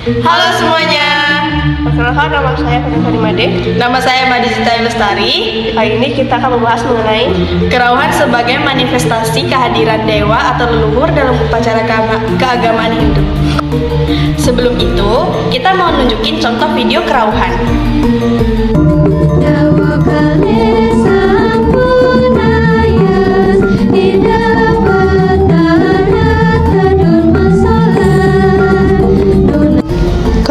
Halo semuanya, Perkenalkan, nama saya Vanessa Made. nama saya Madita Lestari. Kali ini kita akan membahas mengenai Kerauhan sebagai manifestasi kehadiran dewa atau leluhur dalam upacara keagamaan Hindu. Sebelum itu, kita mau nunjukin contoh video kerauhan.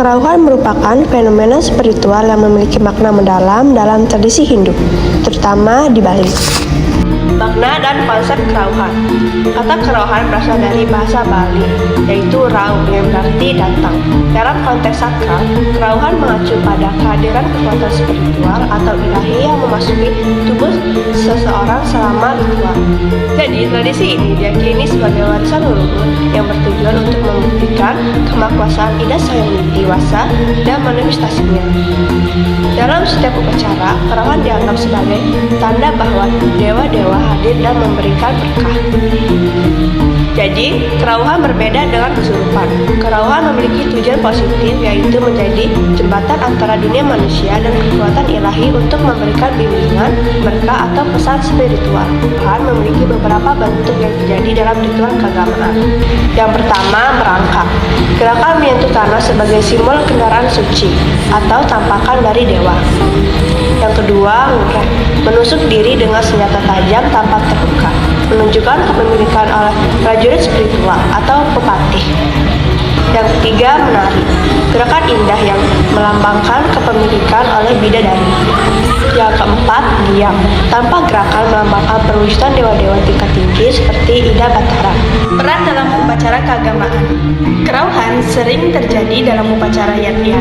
kerauhan merupakan fenomena spiritual yang memiliki makna mendalam dalam tradisi Hindu, terutama di Bali. Makna dan konsep kerauhan. Kata kerauhan berasal dari bahasa Bali, yaitu rau yang berarti datang. Dalam konteks sakral, kerauhan mengacu pada kehadiran kekuatan spiritual atau ilahi yang memasuki tubuh seseorang selama ritual. Jadi, tradisi ini diyakini sebagai warisan leluhur yang bertujuan untuk membuktikan kemakuasaan Ida Sang Wasa dan manifestasinya. Dalam setiap upacara, kerauhan dianggap sebagai tanda bahwa dewa-dewa hadir dan memberikan berkah. Jadi, kerauhan berbeda dengan kesurupan. Kerauhan memiliki tujuan positif, yaitu menjadi jembatan antara dunia manusia dan kekuatan ilahi untuk memberikan bimbingan, berkah, atau pesan spiritual. Kerauhan memiliki beberapa bentuk yang terjadi dalam ritual keagamaan. Yang pertama, merangkak. Gerakan menyentuh tanah sebagai simbol kendaraan suci atau tampakan dari dewa. Yang kedua, ngurek. Menusuk diri dengan senjata tajam tanpa terluka, menunjukkan kepemilikan oleh prajurit spiritual atau pepatih. Yang ketiga, menari. Gerakan indah yang melambangkan kepemilikan oleh bidadari. Yang keempat, diam. Tanpa gerakan melambangkan perwujudan dewa-dewa tingkat tinggi seperti Ida Batara. Peran dalam upacara keagamaan. Kerauhan sering terjadi dalam upacara yatnya.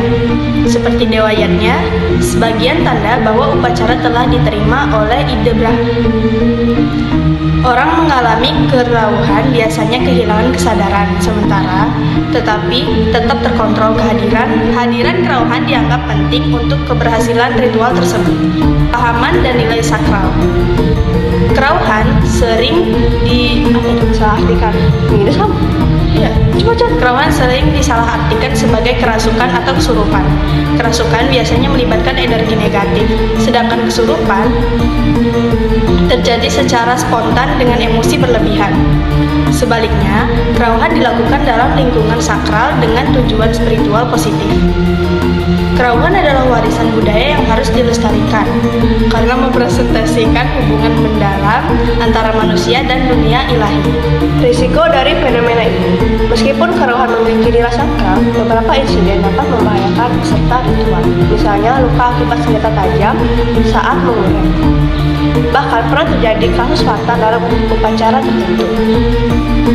Seperti dewa yatnya, sebagian tanda bahwa upacara telah diterima oleh Ida Brahma. Orang mengalami kerauhan biasanya kehilangan kesadaran sementara, tetapi tetap terkontrol hadiran kerauhan dianggap penting untuk keberhasilan ritual tersebut. Pahaman dan nilai sakral. Kerauhan sering Disalahartikan. Ini sama. Ya, kerauhan sering disalahartikan sebagai kerasukan atau kesurupan. Kerasukan biasanya melibatkan energi negatif, sedangkan kesurupan terjadi secara spontan dengan emosi berlebihan. Sebaliknya, kerauhan dilakukan dalam lingkungan sakral dengan tujuan spiritual positif. Kerauhan adalah warisan budaya yang harus dilestarikan karena mempresentasikan hubungan mendalam antara manusia dan dunia ilahi. Risiko dari fenomena ini. Meskipun kerauhan memiliki nilai sakral, beberapa insiden dapat membahayakan peserta ritual. Misalnya luka akibat senjata tajam saat mengurek. Bahkan pernah terjadi kasus fatal dalam upacara tertentu.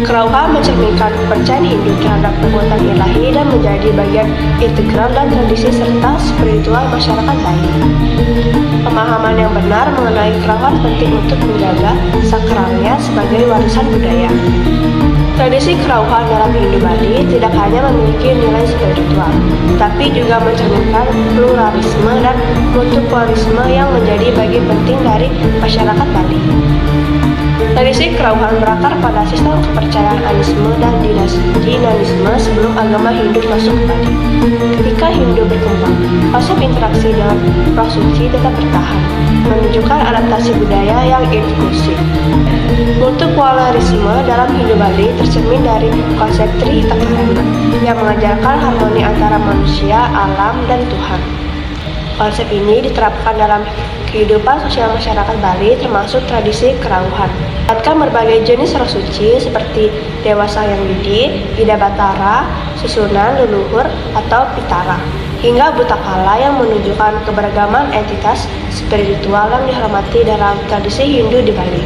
Kerauhan mencerminkan kepercayaan Hindu terhadap kekuatan ilahi dan menjadi bagian integral dan tradisi serta spiritual masyarakat Bali. Pemahaman yang benar mengenai kerauhan penting untuk menjaga sakralnya sebagai warisan budaya. Tradisi kerauhan dalam Hindu Bali tidak hanya memiliki nilai spiritual, tapi juga mencerminkan pluralisme dan multipolisme yang menjadi bagian penting dari masyarakat Bali. Tradisi kerauhan berakar pada sistem kepercayaan animisme dan dinamisme sebelum agama Hindu masuk ke Bali. Ketika Hindu berkembang, konsep interaksi dengan roh suci tetap bertahan, menunjukkan adaptasi budaya yang inklusif. Multipolarisme dalam Hindu Bali tercermin dari konsep Tritakarana yang mengajarkan harmoni antara manusia, alam, dan Tuhan. Konsep ini diterapkan dalam kehidupan sosial masyarakat Bali termasuk tradisi kerauhan. Melibatkan berbagai jenis roh suci seperti Dewa Sang Widi, Ida Batara, susunan leluhur atau Pitara, hingga Butakala yang menunjukkan keberagaman entitas spiritual yang dihormati dalam tradisi Hindu di Bali.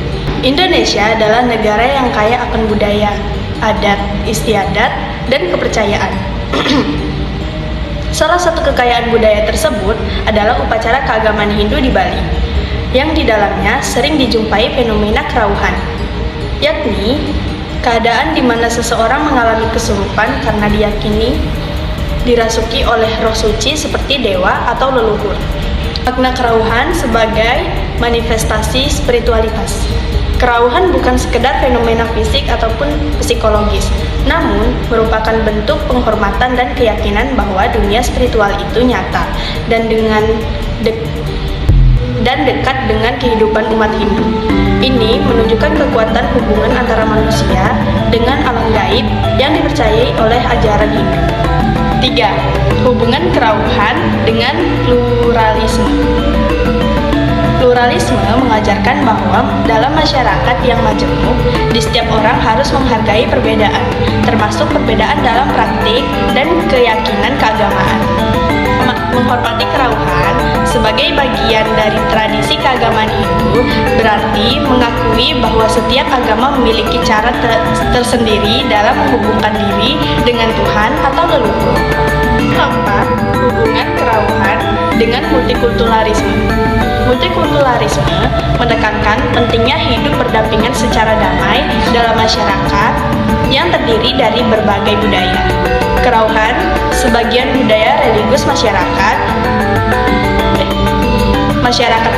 Indonesia adalah negara yang kaya akan budaya, adat, istiadat, dan kepercayaan. Salah satu kekayaan budaya tersebut adalah upacara keagamaan Hindu di Bali, yang di dalamnya sering dijumpai fenomena kerauhan, yakni keadaan di mana seseorang mengalami kesurupan karena diyakini dirasuki oleh roh suci seperti dewa atau leluhur. Makna kerauhan sebagai manifestasi spiritualitas. Kerauhan bukan sekedar fenomena fisik ataupun psikologis, namun merupakan bentuk penghormatan dan keyakinan bahwa dunia spiritual itu nyata dan dekat dengan kehidupan umat Hindu. Ini menunjukkan kekuatan hubungan antara manusia dengan alam gaib yang dipercayai oleh ajaran Hindu. 3. Hubungan kerauhan dengan pluralisme. Pluralisme mengajarkan bahwa dalam masyarakat yang majemuk, di setiap orang harus menghargai perbedaan, termasuk perbedaan dalam praktik dan keyakinan keagamaan. Menghormati kerauhan sebagai bagian dari tradisi keagamaan Hindu berarti mengakui bahwa setiap agama memiliki cara tersendiri dalam menghubungkan diri dengan Tuhan atau leluhur. 4. Hubungan kerauhan dengan multikulturalisme. Multikulturalisme menekankan pentingnya hidup berdampingan secara damai dalam masyarakat yang terdiri dari berbagai budaya. Kerauhan, sebagian budaya religius masyarakat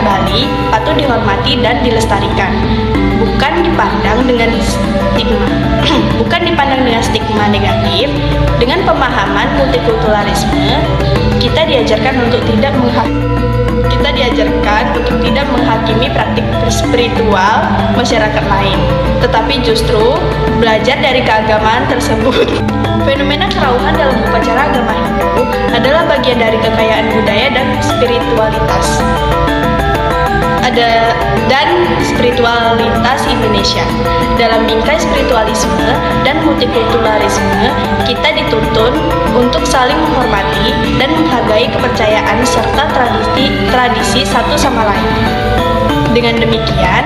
Bali patut dihormati dan dilestarikan, bukan dipandang dengan stigma negatif. Dengan pemahaman multikulturalisme, kita diajarkan untuk tidak menghakimi praktik spiritual masyarakat lain, tetapi justru belajar dari keagamaan tersebut. Fenomena kerauhan dalam upacara agama Hindu adalah bagian dari kekayaan budaya dan spiritualitas Indonesia. Dalam bingkai spiritualisme dan multikulturalisme, kita dituntun untuk saling menghormati dan menghargai kepercayaan serta tradisi satu sama lain. Dengan demikian,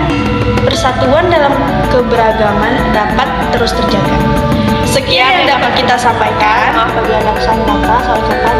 persatuan dalam keberagaman dapat terus terjaga. Sekian yang dapat kita sampaikan. Maaf bagi anak kata, salah kata